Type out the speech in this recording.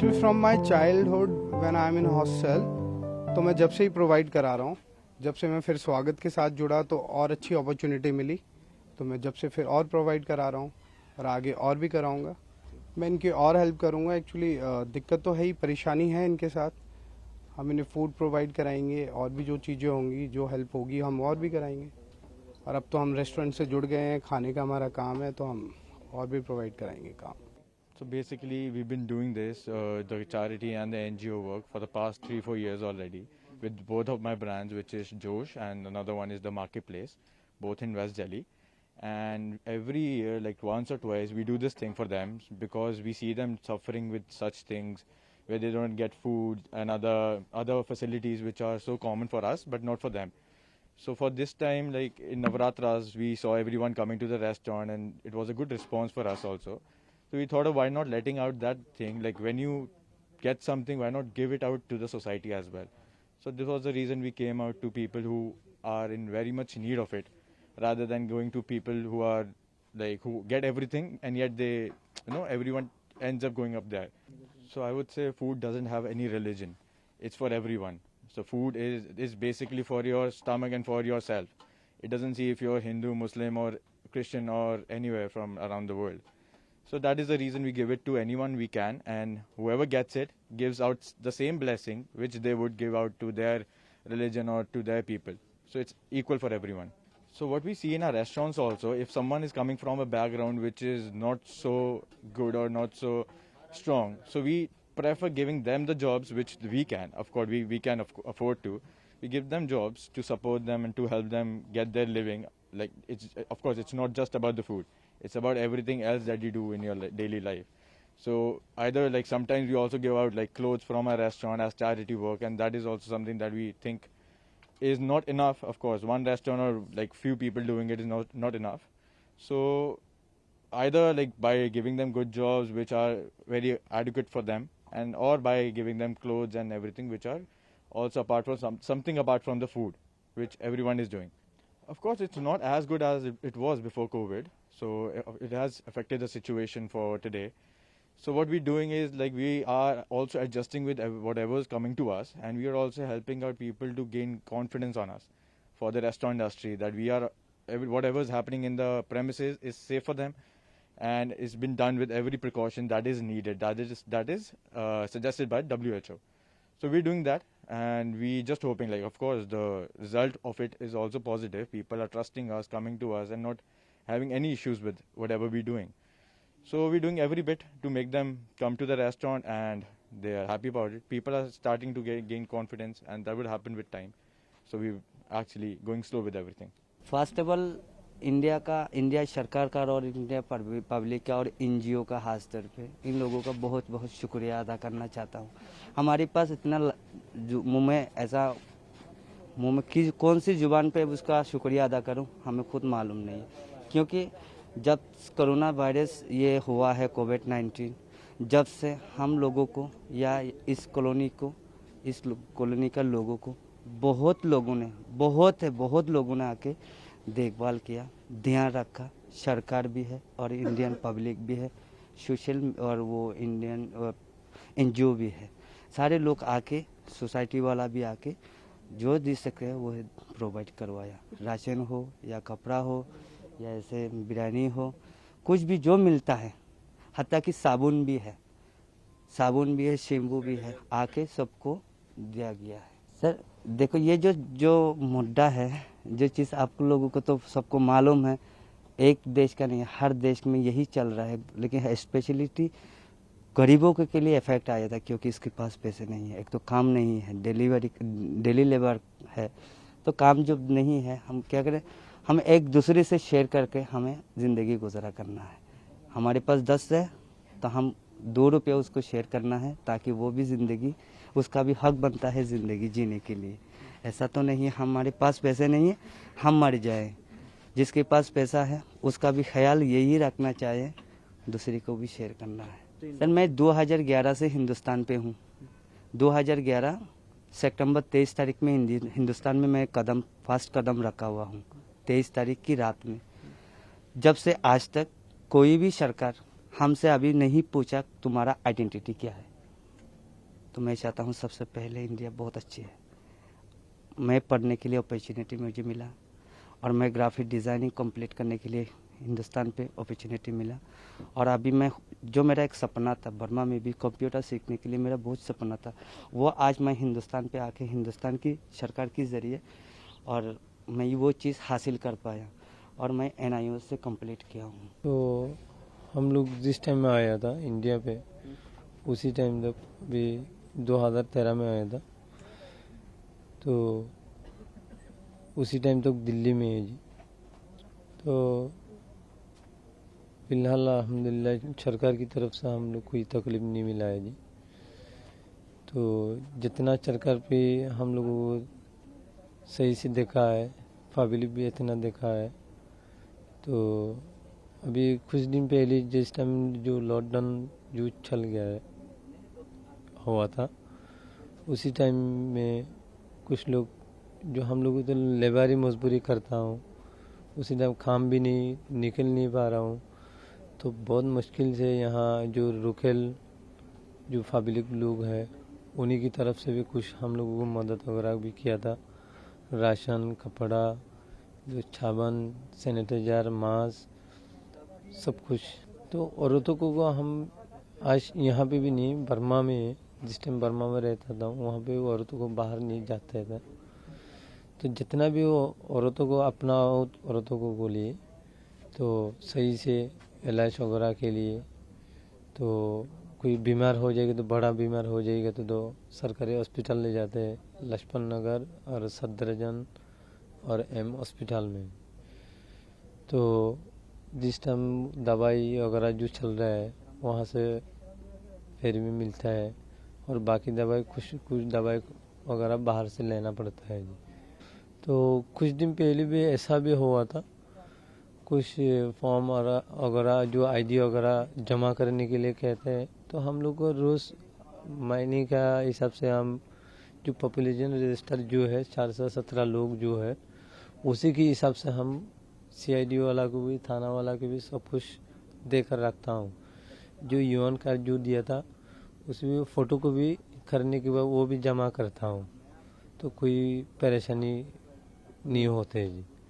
Actually from my childhood when I am in hostel, तो मैं जब से ही प्रोवाइड करा रहा हूँ। जब से मैं फिर स्वागत के साथ जुड़ा तो और अच्छी अपॉर्चुनिटी मिली, तो मैं जब से फिर और प्रोवाइड करा रहा हूँ और आगे और भी कराऊंगा। मैं इनकी और हेल्प करूँगा। एक्चुअली दिक्कत तो है ही, परेशानी है इनके साथ। हम इन्हें फूड प्रोवाइड कराएंगे और भी जो चीज़ें होंगी, जो हेल्प होगी, हम और भी कराएंगे। और अब तो हम रेस्टोरेंट से जुड़ गए हैं, खाने का हमारा काम है, तो हम और भी प्रोवाइड कराएंगे काम। So basically, we've been doing this, the charity and the NGO work for the past 3-4 years already, with both of my brands, which is Josh and another one is the Marketplace, both in West Delhi. And every year, like once or twice, we do this thing for them because we see them suffering with such things, where they don't get food and other facilities which are so common for us, but not for them. So for this time, like in Navaratras, we saw everyone coming to the restaurant, and it was a good response for us also. So we thought of why not letting out that thing, like when you get something, why not give it out to the society as well. So this was the reason we came out to people who are in very much need of it, rather than going to people who are like who get everything and yet they, everyone ends up going up there. So I would say food doesn't have any religion. It's for everyone. So food is basically for your stomach and for yourself. It doesn't see if you're Hindu, Muslim or Christian or anywhere from around the world. So that is the reason we give it to anyone we can, and whoever gets it gives out the same blessing which they would give out to their religion or to their people. So it's equal for everyone. So what we see in our restaurants also, if someone is coming from a background which is not so good or not so strong, so we prefer giving them the jobs which we can. Of course, we can afford to. We give them jobs to support them and to help them get their living. Like it's of course it's not just about the food. It's about everything else that you do in your daily life. So either like sometimes we also give out like clothes from our restaurant as charity work, and that is also something that we think is not enough. Of course, one restaurant or like few people doing it is not enough. So either like by giving them good jobs which are very adequate for them, and or by giving them clothes and everything which are also apart from something apart from the food which everyone is doing. Of course, it's not as good as it was before COVID, so it has affected the situation for today. So what we're doing is like we are also adjusting with whatever is coming to us, and we are also helping our people to gain confidence on us for the restaurant industry, that we are whatever is happening in the premises is safe for them, and it's been done with every precaution that is needed. That is suggested by WHO. So we're doing that, and we just hoping, like, of course, the result of it is also positive. People are trusting us, coming to us, and not having any issues with whatever we're doing. So we're doing every bit to make them come to the restaurant, and they are happy about it. People are starting to gain confidence, and that will happen with time. So we're actually going slow with everything. First of all India सरकार का और India public का और NGO का खास तौर पे इन लोगों का बहुत बहुत शुक्रिया अदा करना चाहता हूँ। हमारे पास इतना मुंह में कौन सी जुबान पे उसका शुक्रिया अदा करूँ हमें खुद मालूम नहीं है, क्योंकि जब कोरोना वायरस ये हुआ है कोविड-19, जब से हम लोगों को या इस कॉलोनी का लोगों को बहुत लोगों ने आके देखभाल किया, ध्यान रखा। सरकार भी है और इंडियन पब्लिक भी है, सोशल और वो इंडियन एनजीओ भी है। सारे लोग आके, सोसाइटी वाला भी आके जो दे सके वो प्रोवाइड करवाया। राशन हो या कपड़ा हो या ऐसे बिरयानी हो, कुछ भी जो मिलता है, हत्ता कि साबुन भी है, शैम्पू भी है, आके सबको दिया गया है। सर देखो, ये जो मुद्दा है, जो चीज़ आप लोगों को तो सबको मालूम है, एक देश का नहीं, हर देश में यही चल रहा है, लेकिन स्पेशलिटी गरीबों के लिए इफेक्ट आया था, क्योंकि इसके पास पैसे नहीं है, एक तो काम नहीं है, डेली लेबर है, तो काम जो नहीं है, हम क्या करें, हम एक दूसरे से शेयर करके हमें ज़िंदगी गुजारा करना है। हमारे पास 10 है तो हम 2 रुपये उसको शेयर करना है, ताकि वो भी ज़िंदगी, उसका भी हक बनता है ज़िंदगी जीने के लिए। ऐसा तो नहीं है हमारे पास पैसे नहीं है हम मर जाएं। जिसके पास पैसा है उसका भी ख्याल यही रखना चाहिए, दूसरे को भी शेयर करना है। सर मैं 2011 से हिंदुस्तान पे हूँ। 2011 सितंबर 23 तारीख में हिंदुस्तान में मैं फर्स्ट कदम रखा हुआ हूँ, 23 तारीख की रात में। जब से आज तक कोई भी सरकार हमसे अभी नहीं पूछा तुम्हारा आइडेंटिटी क्या है, तो मैं चाहता हूँ सबसे पहले इंडिया बहुत अच्छी है। मैं पढ़ने के लिए अपॉर्चुनिटी मुझे मिला और मैं ग्राफिक डिज़ाइनिंग कंप्लीट करने के लिए हिंदुस्तान पे अपॉर्चुनिटी मिला। और अभी मैं जो मेरा एक सपना था बर्मा में भी कंप्यूटर सीखने के लिए, मेरा बहुत सपना था, वो आज मैं हिंदुस्तान पे आके हिंदुस्तान की सरकार के ज़रिए और मैं वो चीज़ हासिल कर पाया और मैं NIO से कंप्लीट किया हूँ। तो हम लोग जिस टाइम में आया था इंडिया पे, उसी टाइम तक भी 2013 में आया था, तो उसी टाइम तक दिल्ली में है जी। तो फिलहाल अल्हम्दुलिल्लाह सरकार की तरफ से हम लोग कोई तकलीफ नहीं मिला है जी। तो जितना सरकार पे हम लोगों को सही से देखा है, पब्लिक भी इतना देखा है। तो अभी कुछ दिन पहले जिस टाइम जो लॉकडाउन जो चल गया है हुआ था, उसी टाइम में कुछ लोग जो हम लोग तो लेबारी मजदूरी करता हूँ, उसी टाइम काम भी नहीं निकल नहीं पा रहा हूँ। तो बहुत मुश्किल से यहाँ जो लोकल जो पब्लिक लोग हैं उन्हीं की तरफ से भी कुछ हम लोगों को मदद वगैरह भी किया था, राशन, कपड़ा, जो साबुन, सैनिटाइजर, मास्क, सब कुछ। तो औरतों को हम आज यहाँ पे भी नहीं, बर्मा में जिस टाइम बर्मा में रहता था वहाँ पे औरतों को बाहर नहीं जाते थे। तो जितना भी वो औरतों को अपना औरतों को बोलिए तो सही से इलाज वगैरह के लिए, तो कोई बीमार हो जाएगी तो बड़ा बीमार हो जाएगा तो सरकारी हॉस्पिटल ले जाते हैं, लक्ष्मण नगर और सदरजन और M हॉस्पिटल में। तो जिस टाइम दवाई वगैरह जो चल रहा है वहाँ से फ्री में मिलता है और बाकी दवाई कुछ दवाई वगैरह बाहर से लेना पड़ता है जी। तो कुछ दिन पहले भी ऐसा भी हुआ था, कुछ फॉर्म वगैरह जो ID वगैरह जमा करने के लिए कहते हैं, तो हम लोग को रोज़ महीने का हिसाब से हम जो पॉपुलेशन रजिस्टर जो है 417 लोग जो है उसी के हिसाब से हम CID वाला को भी, थाना वाला को भी सब कुछ देकर रखता हूँ। जो UN कार्ड जो दिया था उसमें फ़ोटो को भी करने के बाद वो भी जमा करता हूँ, तो कोई परेशानी नहीं होते जी।